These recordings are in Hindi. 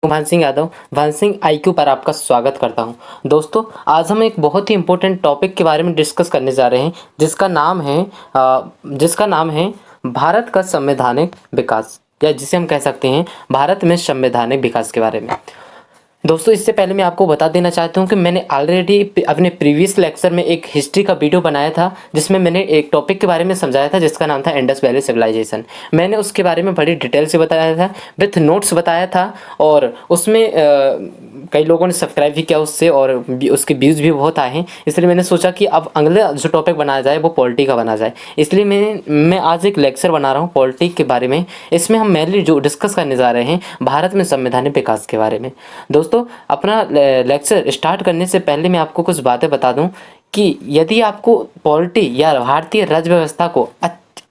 भान सिंह यादव भान सिंह आईक्यू पर आपका स्वागत करता हूं। दोस्तों, आज हम एक बहुत ही इम्पोर्टेंट टॉपिक के बारे में डिस्कस करने जा रहे हैं जिसका नाम है भारत का संवैधानिक विकास, या जिसे हम कह सकते हैं भारत में संवैधानिक विकास के बारे में। दोस्तों, इससे पहले मैं आपको बता देना चाहता हूं कि मैंने ऑलरेडी अपने प्रीवियस लेक्चर में एक हिस्ट्री का वीडियो बनाया था, जिसमें मैंने एक टॉपिक के बारे में समझाया था जिसका नाम था इंडस वैली सिविलाइजेशन। मैंने उसके बारे में बड़ी डिटेल से बताया था, विथ नोट्स बताया था, और उसमें कई लोगों ने सब्सक्राइब भी किया उससे, और उसके व्यूज़ भी बहुत आए हैं। इसलिए मैंने सोचा कि अब अगला जो टॉपिक बनाया जाए वो पॉलिटी का बना जाए। इसलिए मैं आज एक लेक्चर बना रहा हूँ पॉलिटी के बारे में। इसमें हम मेनली जो डिस्कस करने जा रहे हैं भारत में संवैधानिक विकास के बारे में। दोस्तों, अपना लेक्चर स्टार्ट करने से पहले मैं आपको कुछ बातें बता दूं कि यदि आपको पॉलिटी या भारतीय राज्य व्यवस्था को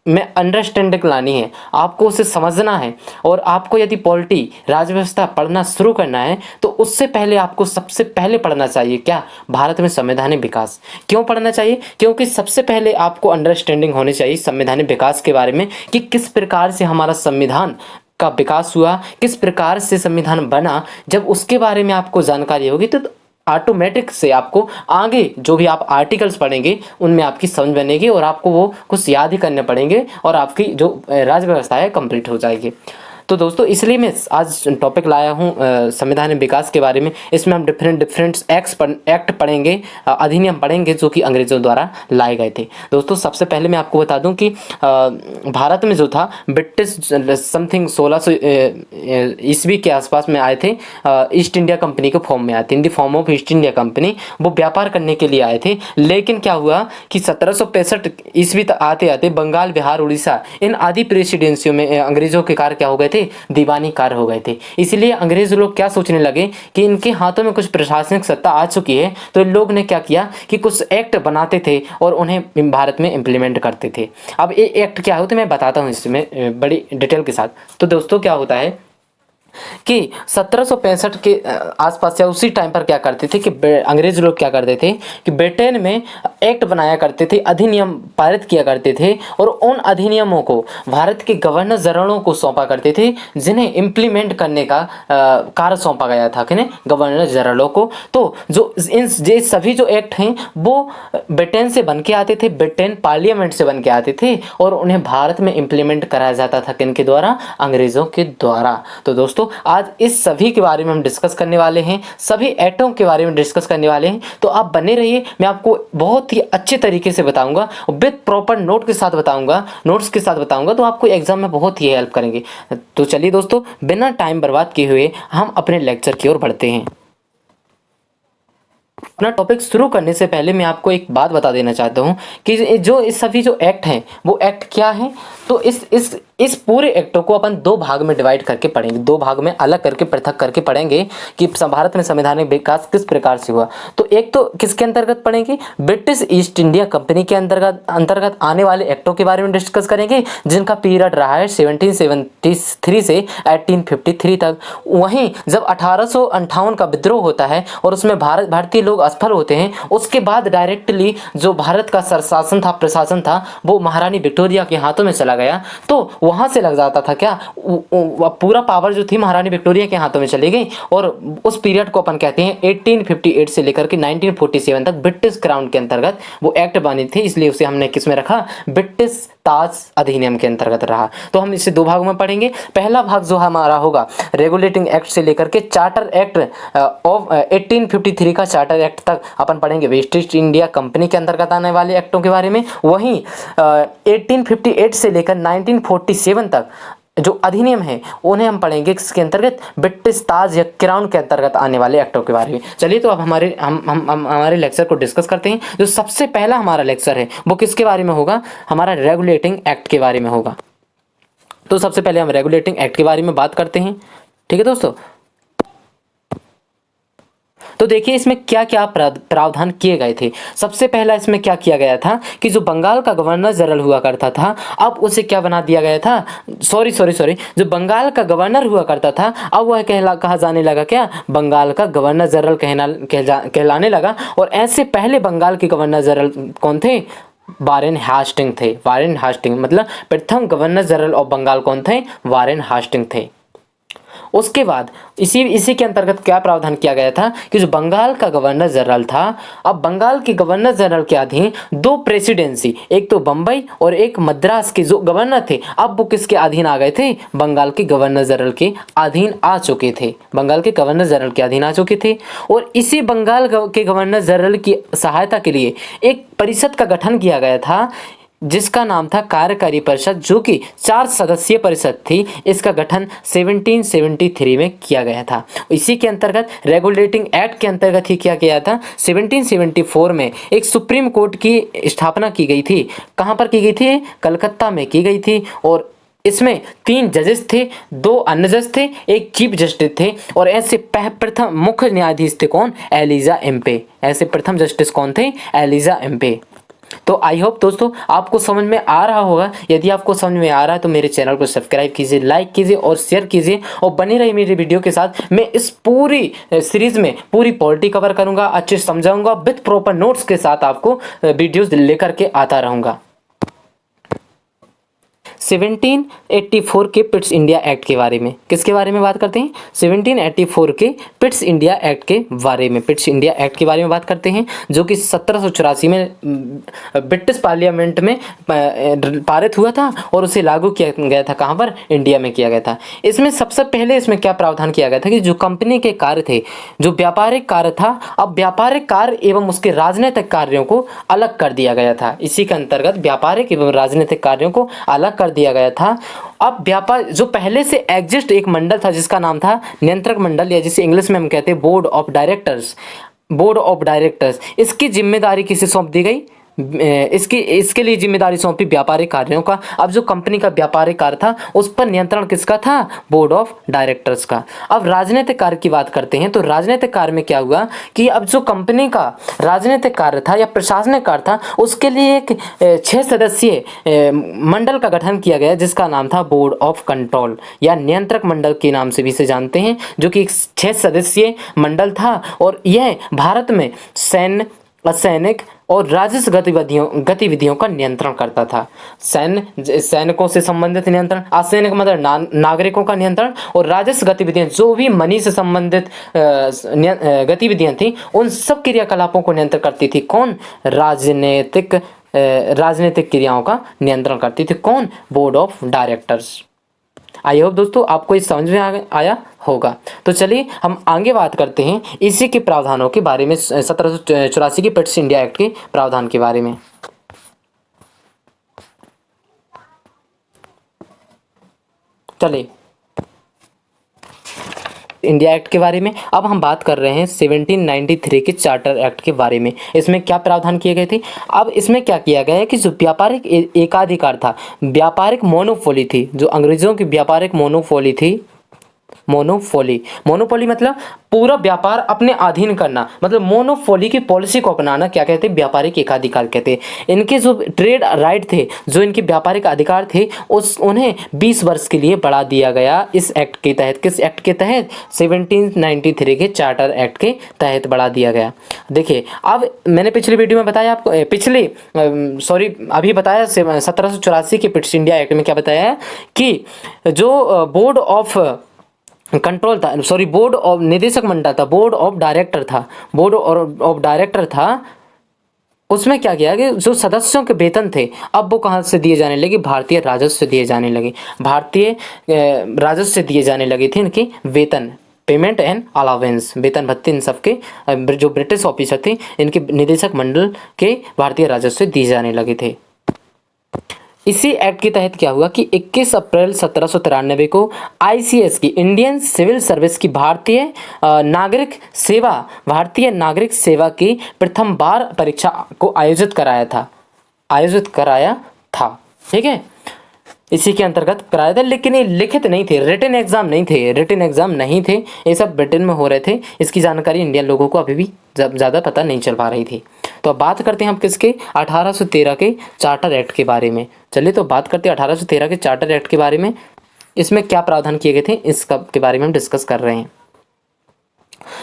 में अंडरस्टैंडिंग लानी है, आपको उसे समझना है, और आपको यदि पॉलिटी राज्य व्यवस्था पढ़ना शुरू करना है तो उससे पहले आपको सबसे पहले पढ़ना चाहिए क्या? भारत में संवैधानिक विकास। क्यों पढ़ना चाहिए? क्योंकि सबसे पहले आपको अंडरस्टैंडिंग होनी चाहिए संवैधानिक विकास के बारे में कि किस प्रकार से हमारा संविधान का विकास हुआ, किस प्रकार से संविधान बना। जब उसके बारे में आपको जानकारी होगी तो ऑटोमेटिक से आपको आगे जो भी आप आर्टिकल्स पढ़ेंगे उनमें आपकी समझ बनेगी, और आपको वो कुछ याद ही करने पड़ेंगे, और आपकी जो राज्य व्यवस्था है कंप्लीट हो जाएगी। तो दोस्तों, इसलिए मैं आज टॉपिक लाया हूँ संवैधानिक विकास के बारे में। इसमें हम डिफरेंट एक्ट पढ़ेंगे, अधिनियम पढ़ेंगे जो कि अंग्रेजों द्वारा लाए गए थे। दोस्तों, सबसे पहले मैं आपको बता दूं कि भारत में जो था ब्रिटिश समथिंग 1600 ईस्वी के आसपास में आए थे। ईस्ट इंडिया कंपनी के फॉर्म में आए थे, in the form of east India company. वो व्यापार करने के लिए आए थे, लेकिन क्या हुआ कि 1765 ईस्वी तक आते आते बंगाल, बिहार, उड़ीसा इन आदि प्रेसिडेंसियों में अंग्रेजों के कार्य क्या हो गए थे? दीवानी कार्य हो गए थे। इसलिए अंग्रेज लोग क्या सोचने लगे कि इनके हाथों में कुछ प्रशासनिक सत्ता आ चुकी है, तो इन लोग ने क्या किया कि कुछ एक्ट बनाते थे और उन्हें भारत में इम्प्लीमेंट करते थे। अब ये एक्ट क्या होते मैं बताता हूँ इसमें बड़ी डिटेल के साथ। तो दोस्तों, क्या होता है कि 1765 के आसपास या उसी टाइम पर क्या करते थे कि अंग्रेज लोग क्या करते थे कि ब्रिटेन में एक्ट बनाया करते थे, अधिनियम पारित किया करते थे, और उन अधिनियमों को भारत के गवर्नर जनरलों को सौंपा करते थे, जिन्हें इम्प्लीमेंट करने का कार्य सौंपा गया था किन्हें? गवर्नर जनरलों को। तो जो ये सभी जो एक्ट हैं वो ब्रिटेन से बन के आते थे, ब्रिटेन पार्लियामेंट से बन के आते थे, और उन्हें भारत में इम्प्लीमेंट कराया जाता था किनके द्वारा? अंग्रेजों के द्वारा। तो दोस्तों, आज इस सभी के बारे में हम डिस्कस करने वाले हैं, सभी एक्टों के बारे में डिस्कस करने वाले हैं। तो आप बने रहिए, मैं आपको बहुत ही अच्छे तरीके से बताऊंगा, विद प्रॉपर नोट के साथ बताऊंगा, नोट्स के साथ बताऊंगा, तो आपको एग्जाम में बहुत ही हेल्प करेंगे। तो चलिए दोस्तों, बिना टाइम बर्बाद किए हुए हम अपने लेक्चर की ओर बढ़ते हैं। अपना टॉपिक शुरू करने से पहले मैं आपको एक बात बता देना चाहता हूं कि जो इस सभी जो एक्ट हैं वो एक्ट क्या हैं। तो इस पूरे एक्टों को अपन दो भाग में डिवाइड करके पढ़ेंगे, दो भाग में अलग करके पृथक करके पढ़ेंगे कि भारत में संवैधानिक विकास किस प्रकार से हुआ। तो एक तो किसके अंतर्गत पढ़ेंगे? ब्रिटिश ईस्ट इंडिया कंपनी के अंतर्गत आने वाले एक्टों के बारे में डिस्कस करेंगे, जिनका पीरियड रहा है 1773 से 1853 तक। वहीं जब 1858 का विद्रोह होता है और उसमें भारतीय लोग असफल होते हैं, उसके बाद डायरेक्टली जो भारत का शासन था, प्रशासन था, वो महारानी विक्टोरिया के हाथों में चला गया। तो वहां से लग जाता था क्या, पूरा पावर जो थी महारानी विक्टोरिया के हाथों में चली गई, और उस पीरियड को अपन कहते हैं 1858 से लेकर के 1947 तक ब्रिटिश क्राउन के अंतर्गत वो एक्ट बनी थी। इसलिए उसे हमने किस में रखा? ब्रिटिश ताज अधिनियम के अंतर्गत रहा। तो हम इसे दो भागों में पढ़ेंगे। पहला भाग जो हमारा होगा रेगुलेटिंग एक्ट से लेकर के चार्टर एक्ट ऑफ 1853 का चार्टर एक्ट तक अपन पढ़ेंगे वेस्ट ईस्ट इंडिया कंपनी के अंतर्गत आने वाले एक्टों के बारे में। वहीं 1858 से लेकर 1947 तक जो अधिनियम है उन्हें हम पढ़ेंगे किसके अंतर्गत? ब्रिटिश ताज या क्राउन के अंतर्गत आने वाले एक्टों के बारे में। चलिए, तो अब हमारे लेक्चर को डिस्कस करते हैं। जो सबसे पहला हमारा लेक्चर है वो किसके बारे में होगा? हमारा रेगुलेटिंग एक्ट के बारे में होगा। तो सबसे पहले हम रेगुलेटिंग एक्ट के बारे में बात करते हैं। ठीक है दोस्तों, तो देखिए इसमें क्या क्या प्रावधान किए गए थे। सबसे पहला इसमें क्या किया गया था कि जो बंगाल का गवर्नर जनरल हुआ करता था, अब उसे क्या बना दिया गया था? सॉरी, जो बंगाल का गवर्नर हुआ करता था, अब वह कहा जाने लगा क्या? बंगाल का गवर्नर जनरल कहलाने लगा। और ऐसे पहले बंगाल के गवर्नर जनरल कौन थे? वारेन हास्टिंग थे। वारेन हास्टिंग मतलब प्रथम गवर्नर जनरल ऑफ बंगाल कौन थे? वारेन हास्टिंग थे। उसके बाद इसी के अंतर्गत क्या प्रावधान किया गया था कि जो बंगाल का गवर्नर जनरल था, अब बंगाल के गवर्नर जनरल के अधीन दो प्रेसिडेंसी, एक तो बंबई और एक मद्रास के जो गवर्नर थे, अब वो किसके अधीन आ गए थे? बंगाल के गवर्नर जनरल के अधीन आ चुके थे। बंगाल के गवर्नर जनरल के अधीन आ चुके थे और इसी बंगाल के गवर्नर जनरल की सहायता के लिए एक परिषद का गठन किया गया था जिसका नाम था कार्यकारी परिषद, जो कि 4 सदस्यीय परिषद थी। इसका गठन 1773 में किया गया था। इसी के अंतर्गत रेगुलेटिंग एक्ट के अंतर्गत ही किया गया था। 1774 में एक सुप्रीम कोर्ट की स्थापना की गई थी। कहाँ पर की गई थी? कलकत्ता में की गई थी और इसमें 3 जजेस थे, 2 अन्य जज थे, एक चीफ जस्टिस थे और ऐसे प्रथम मुख्य न्यायाधीश थे कौन? एलिजा एम्पे। ऐसे प्रथम जस्टिस कौन थे? एलिजा एम्पे। तो आई होप दोस्तों आपको समझ में आ रहा होगा। यदि आपको समझ में आ रहा है तो मेरे चैनल को सब्सक्राइब कीजिए, लाइक कीजिए और शेयर कीजिए और बने रहिए मेरी वीडियो के साथ। मैं इस पूरी सीरीज में पूरी पॉलिटी कवर करूंगा, अच्छे से समझाऊंगा, विथ प्रॉपर नोट्स के साथ आपको वीडियोस लेकर के आता रहूंगा। 1784 के पिट्स इंडिया एक्ट के बारे में, किसके बारे में बात करते हैं? 1784 के पिट्स इंडिया एक्ट के बारे में, पिट्स इंडिया एक्ट के बारे में बात करते हैं, जो कि 1784 में ब्रिटिश पार्लियामेंट में पारित हुआ था और उसे लागू किया गया था। कहाँ पर? इंडिया में किया गया था। इसमें सबसे पहले इसमें क्या प्रावधान किया गया था कि जो कंपनी के कार्य थे, जो व्यापारिक कार्य था, अब व्यापारिक कार्य एवं उसके राजनीतिक कार्यों को अलग कर दिया गया था। इसी के अंतर्गत व्यापारिक एवं राजनीतिक कार्यों को अलग कर दिया गया था। अब व्यापार जो पहले से एग्जिस्ट एक मंडल था जिसका नाम था नियंत्रक मंडल, या जिसे इंग्लिश में हम कहते हैं board of directors, board of directors, इसकी जिम्मेदारी किसे सौंप दी गई? इसके लिए जिम्मेदारी सौंपी व्यापारिक कार्यों का। अब जो कंपनी का व्यापारिक कार्य था उस पर नियंत्रण किसका था? बोर्ड ऑफ डायरेक्टर्स का। अब राजनीतिक कार्य की बात करते हैं तो राजनीतिक कार्य में क्या हुआ कि अब जो कंपनी का राजनीतिक कार्य था या प्रशासनिक कार्य था उसके लिए एक 6 सदस्यीय मंडल का गठन किया गया जिसका नाम था बोर्ड ऑफ कंट्रोल या नियंत्रक मंडल के नाम से भी इसे जानते हैं, जो कि एक 6 सदस्यीय मंडल था और यह भारत में सैन्य, असैनिक और राजस्व गतिविधियों का नियंत्रण करता था। सैनिकों से संबंधित नियंत्रण, असैनिक मतलब नागरिकों का नियंत्रण, और राजस्व गतिविधियां जो भी मनी से संबंधित गतिविधियां थी उन सब क्रियाकलापों को नियंत्रण करती थी। कौन? राजनीतिक क्रियाओं का नियंत्रण करती थी। कौन? Board of directors. I hope दोस्तों आपको इस समझ में आया होगा। तो चलिए हम आगे बात करते हैं इसी के प्रावधानों के बारे में, 1784 के पिट्स इंडिया एक्ट के प्रावधान के बारे में। चलिए इंडिया एक्ट के बारे में अब हम बात कर रहे हैं 1793 के चार्टर एक्ट के बारे में। इसमें क्या प्रावधान किए गए थे? अब इसमें क्या किया गया है कि जो व्यापारिक एकाधिकार था, व्यापारिक मोनोपोली थी, जो अंग्रेजों की व्यापारिक मोनोपोली थी, मोनोपोली मतलब पूरा व्यापार अपने अधीन करना, मतलब मोनोपोली की पॉलिसी को अपनाना क्या कहते हैं? व्यापारिक एकाधिकार कहते हैं। इनके जो ट्रेड राइट थे, जो इनके व्यापारिक अधिकार थे, उन्हें 20 वर्ष के लिए बढ़ा दिया गया इस एक्ट के तहत। किस एक्ट के तहत? 1793 के चार्टर एक्ट के तहत बढ़ा दिया गया। देखिए अब मैंने पिछली वीडियो में बताया आपको, अभी बताया 1784 के पिट्स इंडिया एक्ट में क्या बताया कि जो बोर्ड ऑफ कंट्रोल था, बोर्ड ऑफ निदेशक मंडल था, बोर्ड ऑफ डायरेक्टर था, उसमें क्या किया कि जो सदस्यों के वेतन थे अब वो कहाँ से दिए जाने लगे? भारतीय राजस्व से दिए जाने लगे। भारतीय राजस्व से दिए जाने लगे थे इनके वेतन, पेमेंट एंड अलावेंस, वेतन भत्ते इन सबके जो ब्रिटिश ऑफिसर थे इनके निदेशक मंडल के भारतीय राजस्व से दिए जाने लगे थे। इसी एक्ट के तहत क्या हुआ कि 21 अप्रैल 1793 को ICS की, इंडियन सिविल सर्विस की भारतीय नागरिक सेवा की प्रथम बार परीक्षा को आयोजित कराया था। ठीक है, इसी के अंतर्गत कराया था, लेकिन ये लिखित नहीं थे, रिटन एग्जाम नहीं थे, ये सब ब्रिटेन में हो रहे थे। इसकी जानकारी इंडियन लोगों को अभी भी ज़्यादा पता नहीं चल पा रही थी। तो अब बात करते हैं हम किसके? 1813 के चार्टर एक्ट के बारे में। चलिए तो बात करते हैं 1813 के चार्टर एक्ट के बारे में। इसमें क्या प्रावधान किए गए थे इसका के बारे में हम डिस्कस कर रहे हैं।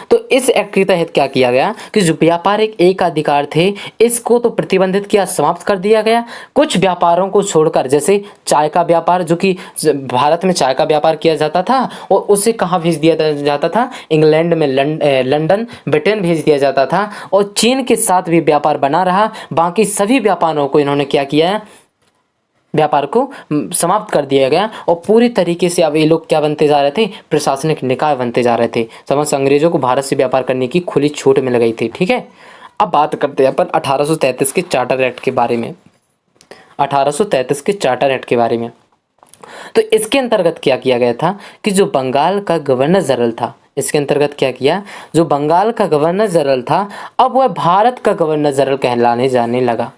तो इस एक्ट के तहत क्या किया गया कि जो व्यापारिक एकाधिकार थे इसको तो प्रतिबंधित किया, समाप्त कर दिया गया। कुछ व्यापारों को छोड़कर, जैसे चाय का व्यापार, जो कि भारत में चाय का व्यापार किया जाता था और उसे कहाँ भेज दिया जाता था, इंग्लैंड में, लंदन, ब्रिटेन भेज दिया जाता था। और चीन के साथ भी व्यापार बना रहा। बाकी सभी व्यापारों को इन्होंने क्या किया, व्यापार को समाप्त कर दिया गया। और पूरी तरीके से अब ये लोग क्या बनते जा रहे थे, प्रशासनिक निकाय बनते जा रहे थे। समझ, अंग्रेजों को भारत से व्यापार करने की खुली छूट मिल गई थी। ठीक है, अब बात करते हैं अपन 1833 के चार्टर एक्ट के बारे में। 1833 के चार्टर एक्ट के बारे में, तो इसके अंतर्गत क्या किया गया था कि जो बंगाल का गवर्नर जनरल था, इसके अंतर्गत क्या किया, जो बंगाल का गवर्नर जनरल था अब वह भारत का गवर्नर जनरल कहलाने जाने लगा।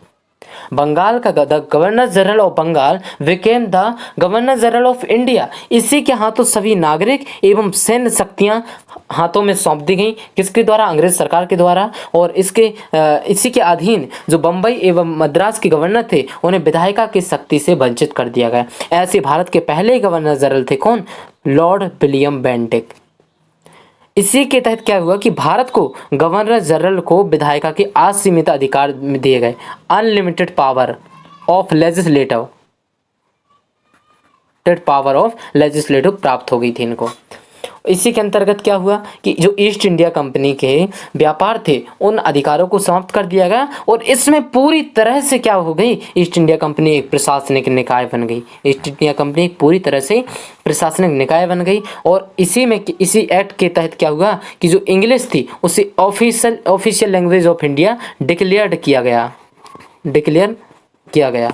बंगाल का governor general of Bengal became the governor general of India. इसी के हाथों सभी नागरिक एवं सैन्य शक्तियां हाथों में सौंप दी गई, किसके द्वारा, अंग्रेज सरकार के द्वारा। और इसी के अधीन जो बम्बई एवं मद्रास के गवर्नर थे उन्हें विधायिका की शक्ति से वंचित कर दिया गया। ऐसे भारत के पहले गवर्नर जनरल थे कौन, लॉर्ड विलियम बेंटिक। इसी के तहत क्या हुआ कि भारत को गवर्नर जनरल को विधायिका के असीमित अधिकार दिए गए, अनलिमिटेड पावर ऑफ लेजिस्लेटिव प्राप्त हो गई थी इनको। इसी के अंतर्गत क्या हुआ कि जो ईस्ट इंडिया कंपनी के व्यापार थे उन अधिकारों को समाप्त कर दिया गया। और इसमें पूरी तरह से क्या हो गई, ईस्ट इंडिया कंपनी एक प्रशासनिक निकाय बन गई। ईस्ट इंडिया कंपनी एक पूरी तरह से प्रशासनिक निकाय बन गई। और इसी एक्ट के तहत क्या हुआ कि जो इंग्लिश थी उसे official language of India declare किया गया।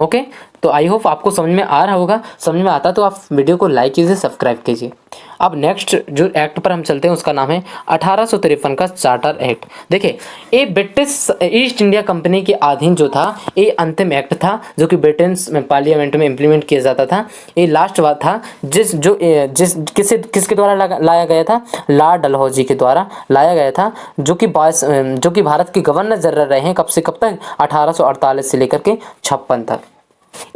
ओके, तो आई होप आपको समझ में आ रहा होगा। समझ में आता तो आप वीडियो को लाइक कीजिए, सब्सक्राइब कीजिए। अब नेक्स्ट जो एक्ट पर हम चलते हैं उसका नाम है 1853 का चार्टर एक्ट। देखिए, ये ब्रिटिश ईस्ट इंडिया कंपनी के अधीन जो था, ये अंतिम एक्ट था जो कि ब्रिटेन में पार्लियामेंट में इम्प्लीमेंट किया जाता था। ये लास्ट बात था किसके द्वारा लाया गया था, लॉर्ड डलहौजी के द्वारा लाया गया था, जो कि भारत के गवर्नर जनरल रहे हैं कब से कब तक, 1848 से लेकर के 56 तक।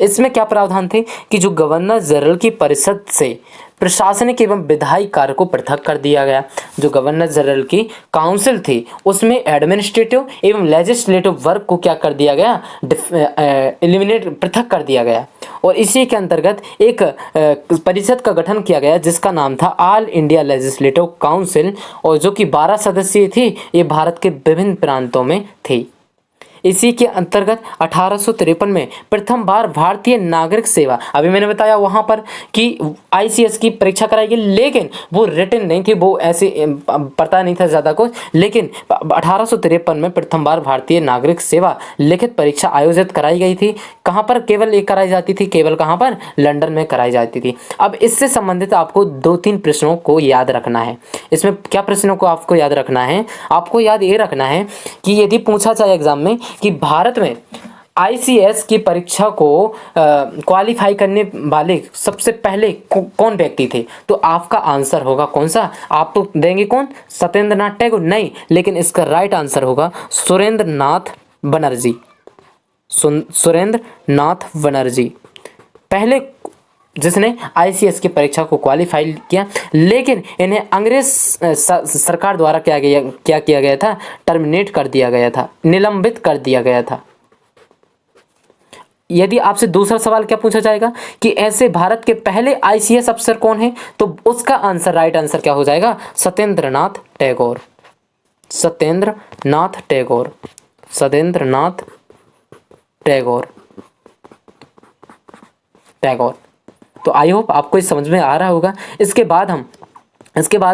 इसमें क्या प्रावधान थे कि जो गवर्नर जनरल की परिषद से प्रशासनिक एवं विधायी कार्य को पृथक कर दिया गया। जो गवर्नर जनरल की काउंसिल थी उसमें एडमिनिस्ट्रेटिव एवं लेजिस्लेटिव वर्क को क्या कर दिया गया, पृथक कर दिया गया। और इसी के अंतर्गत एक परिषद का गठन किया गया जिसका नाम था ऑल इंडिया लेजिस्लेटिव काउंसिल, और जो कि 12 सदस्यीय थी। ये भारत के विभिन्न प्रांतों में थी। इसी के अंतर्गत 1853 में प्रथम बार भारतीय नागरिक सेवा, अभी मैंने बताया वहाँ पर कि ICS की परीक्षा कराई गई, लेकिन वो रिटन नहीं थी, वो ऐसे पता नहीं था ज़्यादा कुछ। लेकिन 1853 में प्रथम बार भारतीय नागरिक सेवा लिखित परीक्षा आयोजित कराई गई थी। कहाँ पर केवल एक कराई जाती थी, केवल कहाँ पर, लंदन में कराई जाती थी। अब इससे संबंधित आपको 2-3 प्रश्नों को याद रखना है। इसमें क्या प्रश्नों को आपको याद रखना है, आपको याद ये रखना है कि यदि पूछा जाए एग्जाम में कि भारत में ICS की परीक्षा को क्वालिफाई करने वाले सबसे पहले कौन व्यक्ति थे, तो आपका आंसर होगा कौन सा, आप तो देंगे कौन, सत्येंद्र नाथ टैगोर, नहीं, लेकिन इसका राइट आंसर होगा सुरेंद्र नाथ बनर्जी। सुरेंद्र नाथ बनर्जी पहले जिसने ICS की परीक्षा को क्वालिफाई किया, लेकिन इन्हें अंग्रेज सरकार द्वारा क्या किया गया था, टर्मिनेट कर दिया गया था, निलंबित कर दिया गया था। यदि आपसे दूसरा सवाल क्या पूछा जाएगा कि ऐसे भारत के पहले ICS अफसर कौन है, तो उसका आंसर, राइट आंसर क्या हो जाएगा, सत्येंद्र नाथ टैगोर। सत्येंद्र नाथ टैगोर, सत्येंद्र नाथ टैगोर, टैगोर। तो आई होप आपको इस समझ में आ रहा होगा। इसके बाद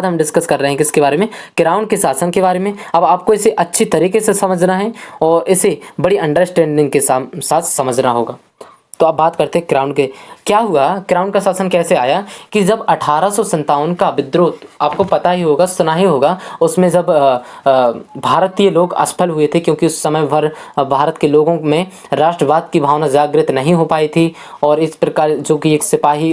हम डिस्कस कर रहे हैं किसके बारे में, क्राउन के शासन के बारे में। अब आपको इसे अच्छी तरीके से समझना है और इसे बड़ी अंडरस्टैंडिंग के साथ समझना होगा। तो अब बात करते हैं क्राउन के। क्या हुआ, क्राउन का शासन कैसे आया कि जब 1857 का विद्रोह, आपको पता ही होगा, सुना ही होगा, उसमें जब भारतीय लोग असफल हुए थे, क्योंकि उस समय भर भारत के लोगों में राष्ट्रवाद की भावना जागृत नहीं हो पाई थी। और इस प्रकार जो कि एक सिपाही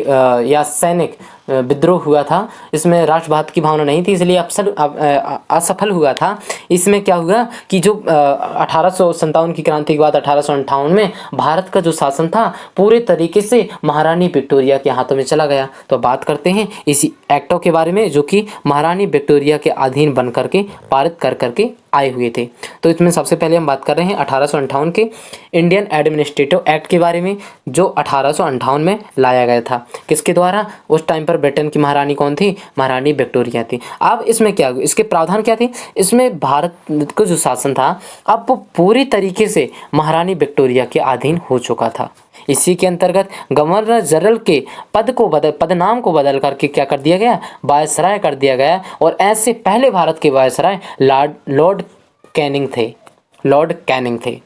या सैनिक विद्रोह हुआ था, इसमें राष्ट्रवाद की भावना नहीं थी, इसलिए असफल हुआ था। इसमें क्या हुआ कि जो 1857 की क्रांति के बाद 1858 में भारत का जो शासन था पूरे तरीके से महारानी विक्टोरिया के हाथों में चला गया। तो बात करते हैं इसी एक्टों के बारे में जो कि महारानी विक्टोरिया के अधीन बन करके पारित कर करके आए हुए थे। तो इसमें सबसे पहले हम बात कर रहे हैं 1858 के इंडियन एडमिनिस्ट्रेटिव एक्ट के बारे में, जो 1858 में लाया गया था। किसके द्वारा? उस टाइम पर ब्रिटेन की महारानी कौन थी? महारानी विक्टोरिया थी। अब इसमें क्या, इसके प्रावधान क्या थे? इसमें भारत का जो शासन था अब वो पूरी तरीके से महारानी विक्टोरिया के अधीन हो चुका था। इसी के अंतर्गत गवर्नर जनरल के पदनाम को बदल करके क्या कर दिया गया? वायसराय कर दिया गया। और ऐसे पहले भारत के वायसराय लॉर्ड कैनिंग थे।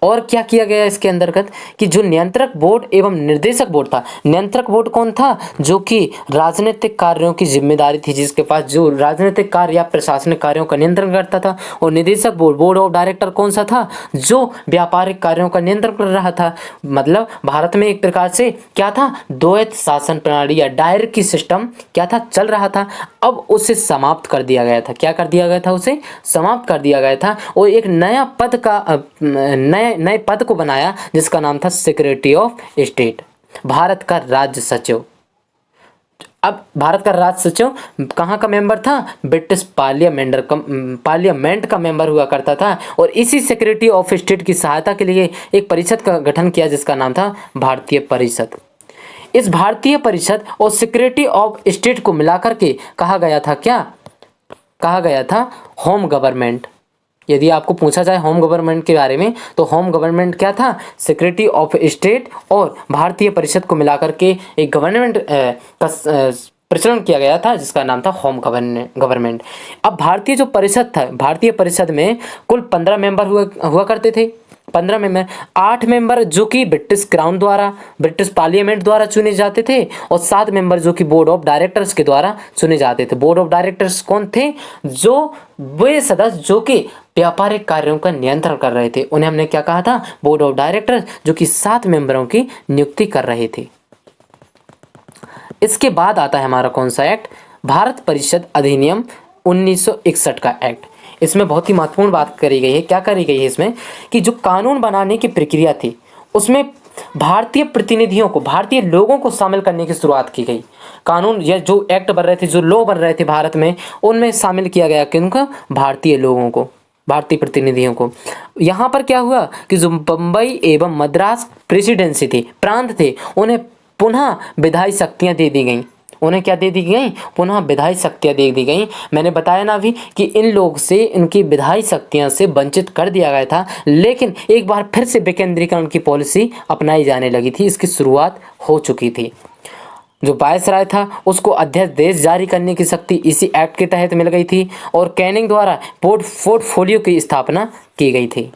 और क्या किया गया इसके अंतर्गत कि जो नियंत्रक बोर्ड एवं निर्देशक बोर्ड था, नियंत्रक बोर्ड कौन था? जो कि राजनीतिक कार्यों की जिम्मेदारी थी, जिसके पास जो राजनीतिक कार्य या प्रशासनिक कार्यों का नियंत्रण करता था। और निदेशक बोर्ड ऑफ डायरेक्टर कौन सा था? जो व्यापारिक कार्यों का नियंत्रण कर रहा था। मतलब भारत में एक प्रकार से क्या था? द्वैत शासन प्रणाली या डायरेक्ट सिस्टम क्या था? चल रहा था। अब उसे समाप्त कर दिया गया था। क्या कर दिया गया था? उसे समाप्त कर दिया गया था और एक नया पद का नए पद को बनाया जिसका नाम था सेक्रेटरी ऑफ स्टेट, भारत का राज्य सचिव। अब भारत का राज्य सचिव कहाँ का मेंबर था? ब्रिटिश पार्लियामेंट का मेंबर हुआ करता था। और इसी सेक्रेटरी ऑफ स्टेट की सहायता के लिए एक परिषद का गठन किया जिसका नाम था भारतीय परिषद। इस भारतीय परिषद और सेक्रेटरी ऑफ स्टेट को मिलाकर के कहा गया था क्या? कहा गया था होम गवर्नमेंट। यदि आपको पूछा जाए होम गवर्नमेंट के बारे में तो होम गवर्नमेंट क्या था? सेक्रेटरी ऑफ स्टेट और भारतीय परिषद को मिलाकर के एक गवर्नमेंट का प्रचलन किया गया था जिसका नाम था होम गवर्नमेंट। अब भारतीय जो परिषद था, भारतीय परिषद में कुल 15 मेंबर हुआ करते थे। 15 मेंबर, 8 मेंबर जो कि ब्रिटिश क्राउन द्वारा, ब्रिटिश पार्लियामेंट द्वारा चुने जाते थे और 7 मेंबर जो कि बोर्ड ऑफ डायरेक्टर्स के द्वारा चुने जाते थे। बोर्ड ऑफ डायरेक्टर्स कौन थे? जो वे सदस्य जो कि व्यापारिक कार्यों का नियंत्रण कर रहे थे, उन्हें हमने क्या कहा था? बोर्ड ऑफ डायरेक्टर्स, जो कि 7 मेंबरों की नियुक्ति कर रहे थे। इसके बाद आता है हमारा कौन सा एक्ट? भारत परिषद अधिनियम 1961 का एक्ट। इसमें बहुत ही महत्वपूर्ण बात करी गई है। क्या करी गई है इसमें? कि जो कानून बनाने की प्रक्रिया थी उसमें भारतीय प्रतिनिधियों को, भारतीय लोगों को शामिल करने की शुरुआत की गई। कानून या जो एक्ट बन रहे थे, जो लॉ बन रहे थे भारत में, उनमें शामिल किया गया किनको? भारतीय लोगों को, भारतीय प्रतिनिधियों को। यहाँ पर क्या हुआ कि जो बम्बई एवं मद्रास प्रेसिडेंसी थी, प्रांत थे, उन्हें पुनः विधायी शक्तियाँ दे दी गई। उन्हें क्या दे दी गई? पुनः विधायी शक्तियाँ दे दी गई। मैंने बताया ना अभी कि इन लोग से, इनकी विधायी शक्तियाँ से वंचित कर दिया गया था, लेकिन एक बार फिर से विकेंद्रीकरण की पॉलिसी अपनाई जाने लगी थी। इसकी शुरुआत हो चुकी थी। जो वायसराय था उसको अध्यादेश जारी करने की शक्ति इसी एक्ट के तहत मिल गई थी और कैनिंग द्वारा पोर्टफोलियो की स्थापना की गई थी।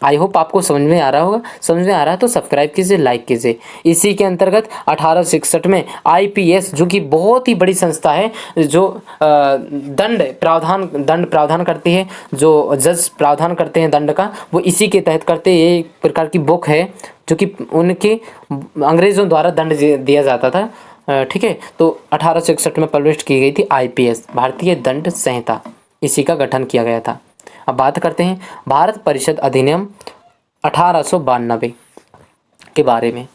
आई होप आपको समझ में आ रहा होगा। समझ में आ रहा है तो सब्सक्राइब कीजिए, लाइक कीजिए। इसी के अंतर्गत 1861 में IPS, जो कि बहुत ही बड़ी संस्था है, जो दंड प्रावधान करती है, जो जज प्रावधान करते हैं दंड का, वो इसी के तहत करते हैं। ये एक प्रकार की बुक है जो कि उनके अंग्रेज़ों द्वारा दंड दिया जाता था। ठीक है, तो 1861 में पब्लिश की गई थी IPS, भारतीय दंड संहिता। इसी का गठन किया गया था। अब बात करते हैं भारत परिषद अधिनियम 1892 के बारे में।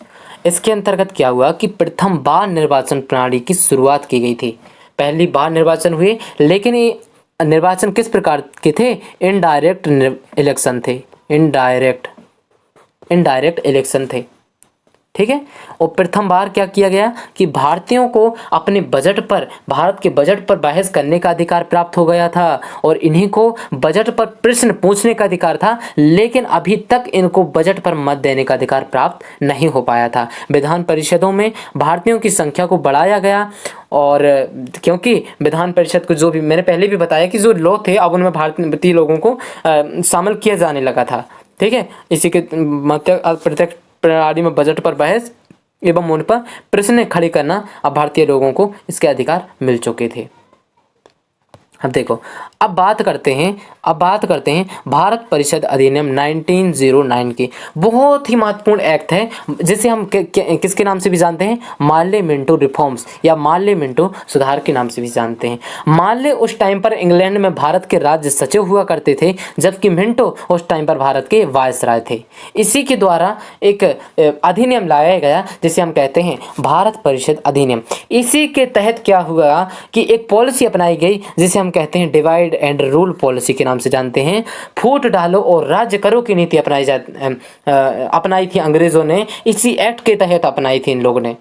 इसके अंतर्गत क्या हुआ कि प्रथम बार निर्वाचन प्रणाली की शुरुआत की गई थी। पहली बार निर्वाचन हुए, लेकिन ये निर्वाचन किस प्रकार के थे? इनडायरेक्ट इलेक्शन थे। इनडायरेक्ट इलेक्शन थे। ठीक है। और प्रथम बार क्या किया गया कि भारतीयों को अपने बजट पर, भारत के बजट पर बहस करने का अधिकार प्राप्त हो गया था और इन्हीं को बजट पर प्रश्न पूछने का अधिकार था, लेकिन अभी तक इनको बजट पर मत देने का अधिकार प्राप्त नहीं हो पाया था। विधान परिषदों में भारतीयों की संख्या को बढ़ाया गया और क्योंकि विधान परिषद को, जो भी मैंने पहले भी बताया कि जो लॉ थे अब उनमें भारतीय लोगों को शामिल किया जाने लगा था। ठीक है, इसी के प्रत्यक्ष प्रणाली में बजट पर बहस एवं उन पर प्रश्न खड़े करना अब भारतीय लोगों को इसके अधिकार मिल चुके थे। अब देखो, अब बात करते हैं भारत परिषद अधिनियम 1909 की। बहुत ही महत्वपूर्ण एक्ट है जिसे हम किसके नाम से भी जानते हैं, मार्ले मिंटो रिफॉर्म्स या मार्ले मिंटो सुधार के नाम से भी जानते हैं। मार्ले उस टाइम पर इंग्लैंड में भारत के राज्य सचिव हुआ करते थे, जबकि मिंटो उस टाइम पर भारत के वायसराय थे। इसी के द्वारा एक अधिनियम लाया गया जिसे हम कहते हैं भारत परिषद अधिनियम। इसी के तहत क्या हुआ कि एक पॉलिसी अपनाई गई जिसे हम कहते हैं डिवाइड एंड रूल पॉलिसी के नाम से जानते हैं। फूट डालो और राज्य करो की नीति अपनाई थी अंग्रेजों ने। इसी एक्ट के तहत अपनाई थी इन लोगों ने।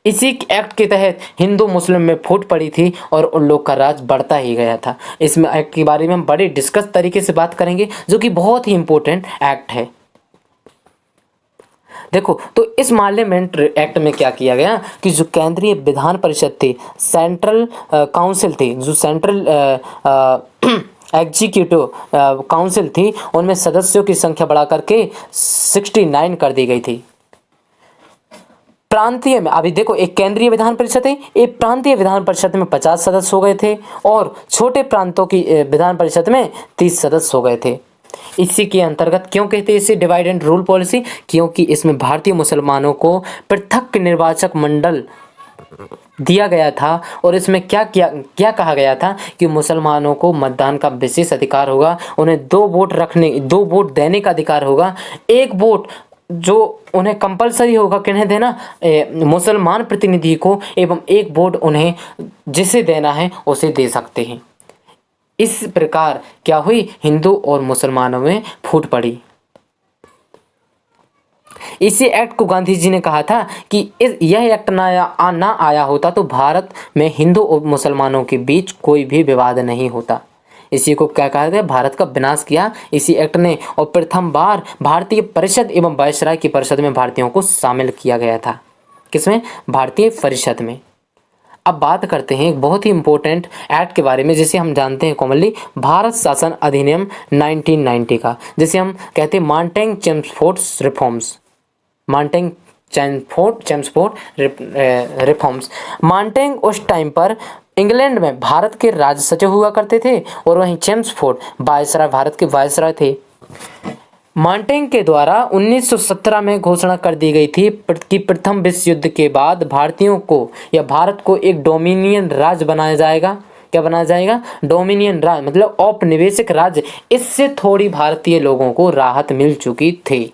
इसी एक्ट के तहत हिंदू मुस्लिम में फूट पड़ी थी और उन लोग का राज बढ़ता ही गया था। इसमें एक्ट के बारे में हम बड़े डिस्कस तरीके से बात करेंगे जो कि बहुत ही इंपॉर्टेंट एक्ट है। देखो, तो इस पार्लियामेंट एक्ट में क्या किया गया कि जो केंद्रीय विधान परिषद थी, सेंट्रल काउंसिल थी, जो सेंट्रल एग्जीक्यूटिव काउंसिल थी, उनमें सदस्यों की संख्या बढ़ा करके 69 कर दी गई थी। प्रांतीय में अभी देखो, एक केंद्रीय विधान परिषद है, एक प्रांतीय विधान परिषद में 50 सदस्य हो गए थे और छोटे प्रांतों की विधान परिषद में 30 सदस्य हो गए थे। इसी के अंतर्गत क्यों कहते हैं इसे डिवाइड एंड रूल पॉलिसी, क्योंकि इसमें भारतीय मुसलमानों को पृथक निर्वाचक मंडल दिया गया था और इसमें क्या कहा गया था कि मुसलमानों को मतदान का विशेष अधिकार होगा, उन्हें 2 वोट देने का अधिकार होगा। एक वोट जो उन्हें कंपलसरी होगा किन्हें देना, मुसलमान प्रतिनिधि को, एवं एक वोट उन्हें जिसे देना है उसे दे सकते हैं। इस प्रकार क्या हुई, हिंदू और मुसलमानों में फूट पड़ी। इसी एक्ट को गांधी जी ने कहा था कि यह एक्ट ना आया होता तो भारत में हिंदू और मुसलमानों के बीच कोई भी विवाद नहीं होता। इसी को क्या कहा गया, भारत का विनाश किया इसी एक्ट ने। और प्रथम बार भारतीय परिषद एवं वायसराय की परिषद में भारतीयों को शामिल किया गया था। किसमें, भारतीय परिषद में। अब बात करते हैं एक बहुत ही इंपॉर्टेंट एक्ट के बारे में जिसे हम जानते हैं कॉमनली भारत शासन अधिनियम 1990 का, जिसे हम कहते हैं Montagu Chelmsford reforms. Montagu Chelmsford reforms. Montagu उस टाइम पर इंग्लैंड में भारत के राज सचिव हुआ करते थे और वहीं चेम्सफोर्ड वायसराय, भारत के वायसराय थे। मांटेंग के द्वारा 1917 में घोषणा कर दी गई थी कि प्रथम विश्व युद्ध के बाद भारतीयों को या भारत को एक डोमिनियन राज्य बनाया जाएगा। क्या बनाया जाएगा, डोमिनियन राज्य, मतलब औपनिवेशिक राज्य। इससे थोड़ी भारतीय लोगों को राहत मिल चुकी थी,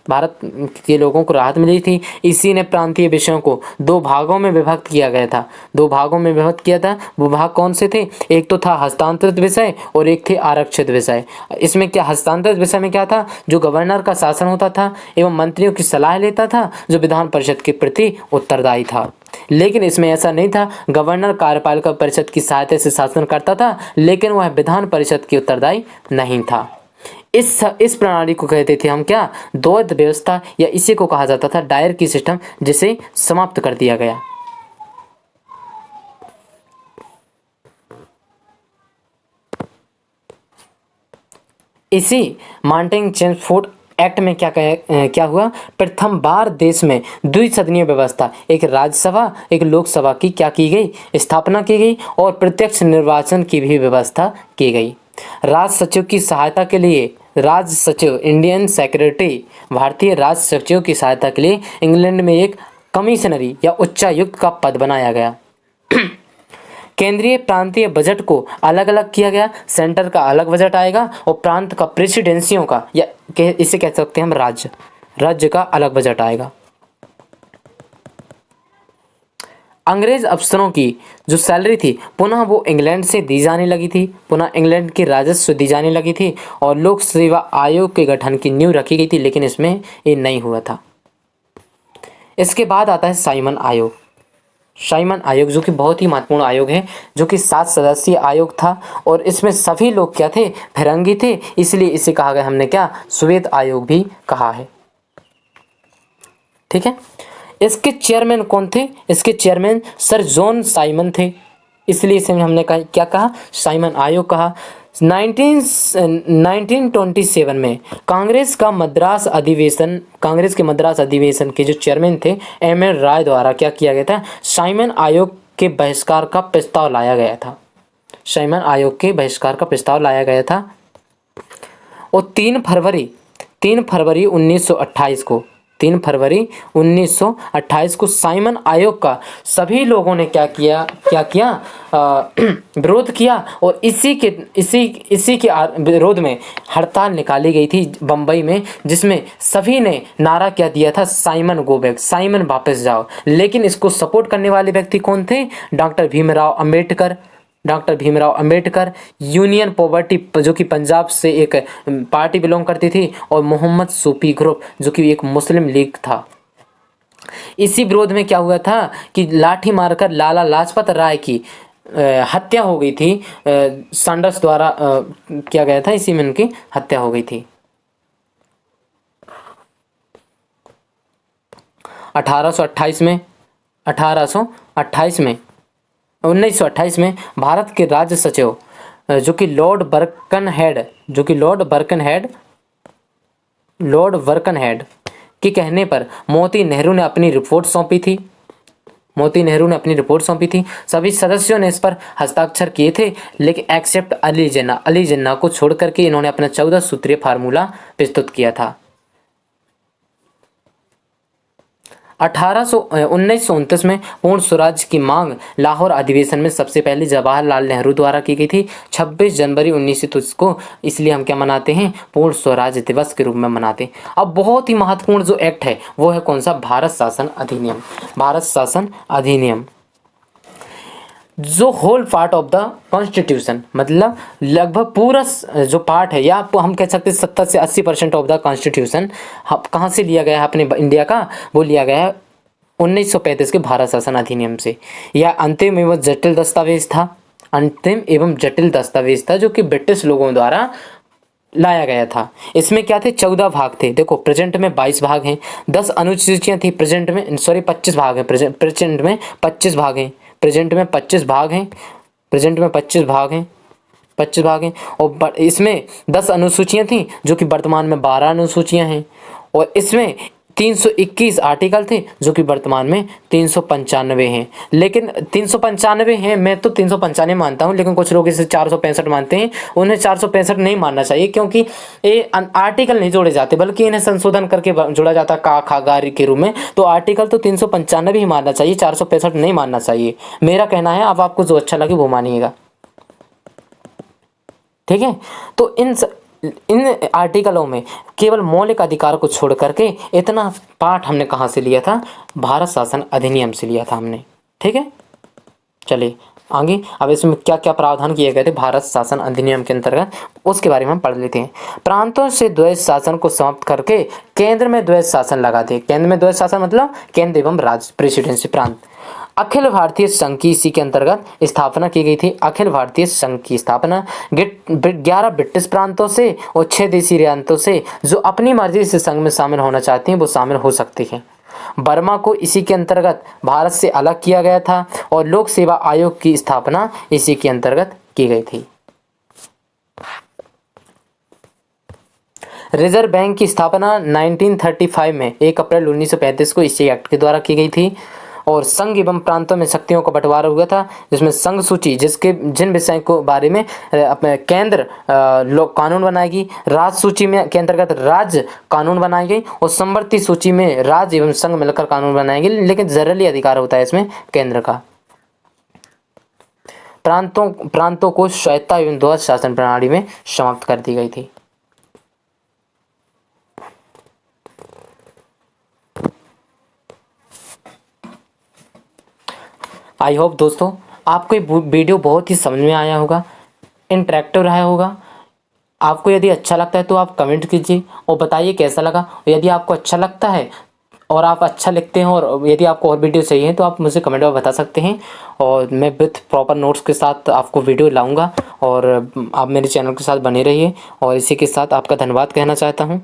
भारत के लोगों को राहत मिली थी। इसी ने प्रांतीय विषयों को 2 भागों में विभक्त किया गया था। 2 भागों में विभक्त किया था। वो भाग कौन से थे, एक तो था हस्तांतरित विषय और एक थे आरक्षित विषय। इसमें क्या, हस्तांतरित विषय में क्या था, जो गवर्नर का शासन होता था एवं मंत्रियों की सलाह लेता था, जो विधान परिषद के प्रति उत्तरदायी था। लेकिन इसमें ऐसा नहीं था, गवर्नर कार्यपालिका परिषद की सहायता से शासन करता था लेकिन वह विधान परिषद की उत्तरदायी नहीं था। इस प्रणाली को कहते थे हम क्या, द्वैध व्यवस्था, या इसी को कहा जाता था डायरकी सिस्टम, जिसे समाप्त कर दिया गया। इसी मांटेंग चेम्सफोर्ड एक्ट में क्या हुआ, प्रथम बार देश में द्विसदनीय व्यवस्था, एक राज्यसभा एक लोकसभा की क्या की गई, स्थापना की गई और प्रत्यक्ष निर्वाचन की भी व्यवस्था की गई। राज सचिव की सहायता के लिए, राज्य सचिव इंडियन सेक्रेटरी, भारतीय राज्य सचिव की सहायता के लिए इंग्लैंड में एक कमिश्नरी या उच्चायुक्त का पद बनाया गया। केंद्रीय प्रांतीय बजट को अलग अलग किया गया, सेंटर का अलग बजट आएगा और प्रांत का प्रेसिडेंसियों का, या इसे कह सकते हैं हम राज्य का अलग बजट आएगा। अंग्रेज अफसरों की जो सैलरी थी पुनः वो इंग्लैंड से दी जाने लगी थी, पुनः इंग्लैंड के राजस्व दी जाने लगी थी और लोक सेवा आयोग के गठन की नींव रखी गई थी, लेकिन इसमें ये नहीं हुआ था। इसके बाद आता है साइमन आयोग। साइमन आयोग जो कि बहुत ही महत्वपूर्ण आयोग है, जो कि 7 सदस्यीय आयोग था और इसमें सभी लोग क्या थे, फिरंगी थे, इसलिए इसे कहा गया हमने क्या, श्वेत आयोग भी कहा है। ठीक है। इसके चेयरमैन कौन थे, इसके चेयरमैन सर जॉन साइमन थे, इसलिए इसे हमने क्या कहा, साइमन आयोग कहा। 1927 में कांग्रेस के मद्रास अधिवेशन के जो चेयरमैन थे एम एन राय द्वारा क्या किया गया था, साइमन आयोग के बहिष्कार का प्रस्ताव लाया गया था। साइमन आयोग के बहिष्कार का प्रस्ताव लाया गया था। और 3 फरवरी 1928 को 3 फरवरी 1928 को साइमन आयोग का सभी लोगों ने क्या किया विरोध किया। और इसी के विरोध में हड़ताल निकाली गई थी बम्बई में, जिसमें सभी ने नारा क्या दिया था, साइमन गो बैक, साइमन वापस जाओ। लेकिन इसको सपोर्ट करने वाले व्यक्ति कौन थे? Doctor Bhimrao Ambedkar, union poverty जो कि पंजाब से एक पार्टी बिलोंग करती थी, और मोहम्मद सूफी ग्रुप जो कि एक मुस्लिम लीग था। इसी विरोध में क्या हुआ था कि लाठी मारकर लाला लाजपत राय की हत्या हो गई थी। सैंडर्स द्वारा किया गया था, इसी में उनकी हत्या हो गई थी। 1928 में भारत के राज्य सचिव जो कि लॉर्ड बर्कनहेड के कहने पर मोती नेहरू ने अपनी रिपोर्ट सौंपी थी। सभी सदस्यों ने इस पर हस्ताक्षर किए थे, लेकिन एक्सेप्ट अली जिन्ना को छोड़ करके इन्होंने अपना 14 सूत्रीय फार्मूला प्रस्तुत किया था। 1929 में पूर्ण स्वराज की मांग लाहौर अधिवेशन में सबसे पहले जवाहरलाल नेहरू द्वारा की गई थी 26 जनवरी 1929 को। इसलिए हम क्या मनाते हैं? पूर्ण स्वराज दिवस के रूप में मनाते हैं। अब बहुत ही महत्वपूर्ण जो एक्ट है वो है कौन सा? भारत शासन अधिनियम, जो whole part of the constitution, मतलब लगभग पूरा जो पार्ट है, या हम कह सकते हैं 70 से 80% ऑफ द कॉन्स्टिट्यूशन कहाँ से लिया गया है अपने इंडिया का? वो लिया गया है 1935 के भारत शासन अधिनियम से। यह अंतिम एवं जटिल दस्तावेज था जो कि ब्रिटिश लोगों द्वारा लाया गया था। इसमें क्या थे? 14 भाग थे। देखो, प्रेजेंट में 22 भाग हैं, 10 अनुसूचियाँ थी। 25 भाग हैं। प्रेजेंट में 25 भाग हैं। और इसमें 10 अनुसूचियाँ थीं जो कि वर्तमान में 12 अनुसूचियाँ हैं। और इसमें 321 आर्टिकल थे जो कि वर्तमान में 395 हैं। लेकिन 395 हैं, मैं तो 395 मानता हूँ, लेकिन कुछ लोग इसे 465 मानते हैं। उन्हें 465 नहीं मानना चाहिए, क्योंकि ये आर्टिकल नहीं जोड़े जाते, बल्कि इन्हें संशोधन करके जोड़ा जाता का खा गारी के रूप में। तो आर्टिकल तो 395 ही मानना चाहिए, 465 नहीं मानना चाहिए, मेरा कहना है। अब आपको जो अच्छा लगे वो मानिएगा, ठीक है। तो इन आर्टिकलों में केवल मौलिक अधिकार को छोड़ करके इतना पाठ हमने कहाँ से लिया था? भारत शासन अधिनियम से लिया था हमने, ठीक है। चलिए आगे, अब इसमें क्या क्या प्रावधान किए गए थे भारत शासन अधिनियम के अंतर्गत, उसके बारे में हम पढ़ लेते हैं। प्रांतों से द्वैध शासन को समाप्त करके केंद्र में द्वैध शासन लगा थे। केंद्र में द्वैध शासन मतलब केंद्र एवं राज्य, प्रेसिडेंसी प्रांत। अखिल भारतीय संघ की इसी के अंतर्गत स्थापना की गई थी। अखिल भारतीय संघ की स्थापना 11 ब्रिटिश प्रांतों से और 6 देसी रियासतों से जो अपनी मर्जी से संघ में शामिल होना चाहते हैं वो शामिल हो सकते हैं। बर्मा को इसी के अंतर्गत भारत से अलग किया गया था और लोक सेवा आयोग की स्थापना इसी के अंतर्गत की गई थी। रिजर्व बैंक की स्थापना 1935 में 1 अप्रैल 1935 को इसी एक्ट के द्वारा की गई थी। और संघ एवं प्रांतों में शक्तियों का बंटवारा हुआ था, जिसमें संघ सूची जिन विषय को बारे में अपने केंद्र लोक कानून बनाएगी, राज्य सूची में के अंतर्गत राज्य कानून बनाई गई, और संवर्ती सूची में राज्य एवं संघ मिलकर कानून बनाएंगे, लेकिन जनरली अधिकार होता है इसमें केंद्र का। प्रांतों को स्वायत्ता एवं द्वैध शासन प्रणाली में समाप्त कर दी गई थी। आई होप दोस्तों आपको ये वीडियो बहुत ही समझ में आया होगा, इंटरेक्टिव रहा होगा। आपको यदि अच्छा लगता है तो आप कमेंट कीजिए और बताइए कैसा लगा। यदि आपको अच्छा लगता है और आप अच्छा लिखते हैं और यदि आपको और वीडियो चाहिए तो आप मुझे कमेंट में बता सकते हैं, और मैं विथ प्रॉपर नोट्स के साथ आपको वीडियो लाऊंगा। और आप मेरे चैनल के साथ बने रहिए, और इसी के साथ आपका धन्यवाद कहना चाहता हूँ।